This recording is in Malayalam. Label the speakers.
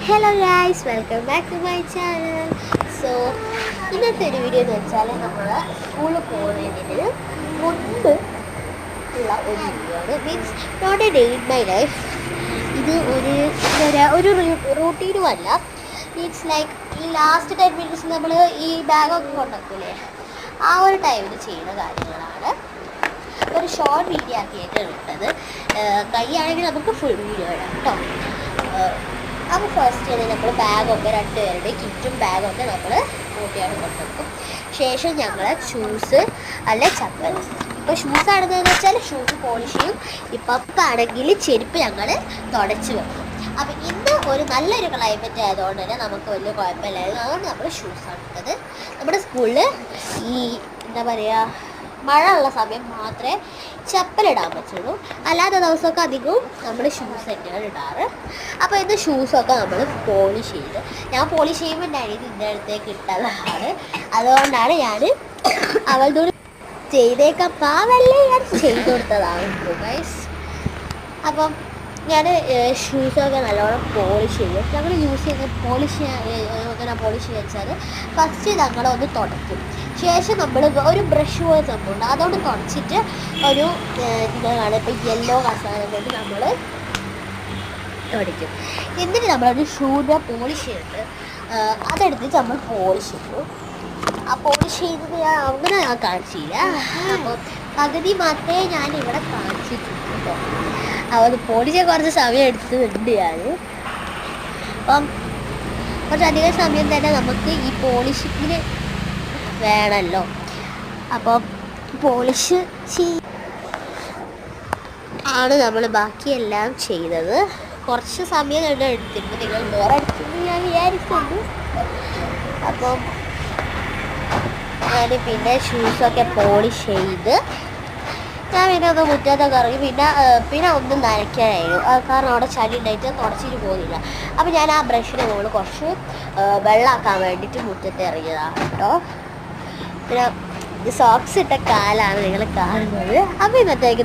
Speaker 1: Hello guys, welcome back to my channel. So ഇന്നത്തെ ഒരു വീഡിയോ എന്ന് വെച്ചാൽ നമ്മൾ സ്കൂളിൽ പോകുന്നതിന് മുൻപ് ഉള്ള ഒരു വീഡിയോ ആണ്. Means not a day in my life. ഇത് ഒരു എന്താ പറയുക, ഒരു റൂട്ടീനും അല്ല. മീൻസ് ലൈക്ക് ഈ ലാസ്റ്റ് 10 മിനിറ്റ്സ് നമ്മൾ ഈ ബാഗൊക്കെ കൊണ്ടുവെക്കൂലേ, ആ ഒരു ടൈമിൽ ചെയ്യുന്ന കാര്യങ്ങളാണ്. ഒരു ഷോർട്ട് വീഡിയോ ആക്കിയിട്ട് ഇട്ടത്. കൈയാണെങ്കിൽ നമുക്ക് ഫുൾ വീഡിയോ ഇടാം കേട്ടോ. അപ്പോൾ ഫസ്റ്റ് തന്നെ നമ്മൾ ബാഗൊക്കെ രണ്ടുപേരുടെ കിറ്റും ബാഗൊക്കെ നമ്മൾ കൂട്ടിയാണ് കൊണ്ടുവെക്കും. ശേഷം ഞങ്ങൾ ഷൂസ് അല്ല ചപ്പൽ. ഇപ്പോൾ ഷൂസ് ആണെന്ന് വെച്ചാൽ ഷൂസ് പോളിഷ് ചെയ്യും. ഇപ്പം ആണെങ്കിൽ ചെരുപ്പ് ഞങ്ങൾ തുടച്ച് വെക്കും. അപ്പം ഇന്ന് ഒരു നല്ലൊരു ക്ലൈമറ്റ് ആയതുകൊണ്ട് തന്നെ നമുക്ക് വലിയ കുഴപ്പമില്ലായിരുന്നു. അതുകൊണ്ട് നമ്മൾ ഷൂസാണ് എടുത്തത്. നമ്മുടെ സ്കൂളിൽ ഈ എന്താ പറയുക, മഴ ഉള്ള സമയം മാത്രമേ ചപ്പലിടാൻ പറ്റുള്ളൂ. അല്ലാത്ത ദിവസമൊക്കെ അധികവും നമ്മൾ ഷൂസ് തന്നെയാണ് ഇടാറ്. അപ്പോൾ ഇന്ന് ഷൂസൊക്കെ നമ്മൾ പോളിഷ് ചെയ്ത്, ഞാൻ പോളിഷ് ചെയ്യുമ്പോൾ എൻ്റെ അനിയത്തി ഇതിൻ്റെ അടുത്തേക്ക് ഇട്ടതാണ്. അതുകൊണ്ടാണ് ഞാൻ അവളുടെ ചെയ്തേക്കാം പാവല്ലേ ഞാൻ ചെയ്ത് കൊടുത്തതാണ് ഗൈസ്. അപ്പം ഞാൻ ഷൂസൊക്കെ നല്ലോണം പോളിഷ് ചെയ്യും. ഞങ്ങൾ യൂസ് ചെയ്യുന്ന പോളിഷ് എങ്ങനെ പോളിഷ് ചെയ്യുക വെച്ചാൽ ഫസ്റ്റ് ഞങ്ങളൊന്ന് തുടയ്ക്കും. ശേഷം നമ്മൾ ഒരു ബ്രഷ് പോലെ സംഭവമുണ്ട്, അതുകൊണ്ട് തുടച്ചിട്ട് ഒരു നിങ്ങളാണ് ഇപ്പോൾ യെല്ലോ കസാരം കൊണ്ട് നമ്മൾ തുടയ്ക്കും. എന്നിട്ട് നമ്മളൊരു ഷൂവിൻ്റെ പോളിഷ് ചെയ്തിട്ട് അതെടുത്തിട്ട് നമ്മൾ പോളിഷ് ചെയ്യും. ആ പോളിഷ് ചെയ്തത് ഞാൻ കാണിച്ചില്ല. അപ്പോൾ പകുതി മാത്രമേ ഞാൻ ഇവിടെ കാണിച്ചിട്ടുള്ളൂ കേട്ടോ. അപ്പോൾ അത് പോളിഷ് കുറച്ച് സമയം എടുത്തിട്ടുണ്ട് ഞാൻ. അപ്പം കുറച്ചധികം സമയം തന്നെ നമുക്ക് ഈ പോളിഷിങ്ങിന് വേണമല്ലോ. അപ്പം പോളിഷ് ആണ് നമ്മൾ ബാക്കിയെല്ലാം ചെയ്തത്. കുറച്ച് സമയം തന്നെ എടുത്തിട്ടുണ്ട്. നിങ്ങൾ വേറെ എടുത്തിട്ട് ഞാൻ വിചാരിക്കുന്നു. അപ്പം ഞാൻ പിന്നെ ഷൂസൊക്കെ പോളിഷ് ചെയ്ത് ഞാൻ പിന്നെ ഒന്ന് മുറ്റത്തൊക്കെ ഇറങ്ങി. പിന്നെ ഒന്നും നനയ്ക്കാനായിരുന്നു, കാരണം അവിടെ ചളി ഉണ്ടായിട്ട് തുടച്ചിട്ട് പോകുന്നില്ല. അപ്പോൾ ഞാൻ ആ ബ്രഷിന് മുകളിൽ കുറച്ച് വെള്ളമാക്കാൻ വേണ്ടിയിട്ട് മുറ്റത്ത് ഇറങ്ങിയതാണ് കേട്ടോ. പിന്നെ സോക്സ് ഇട്ട കാലാണ് നിങ്ങൾ കാണുന്നത്. അപ്പോൾ ഇന്നത്തേക്ക്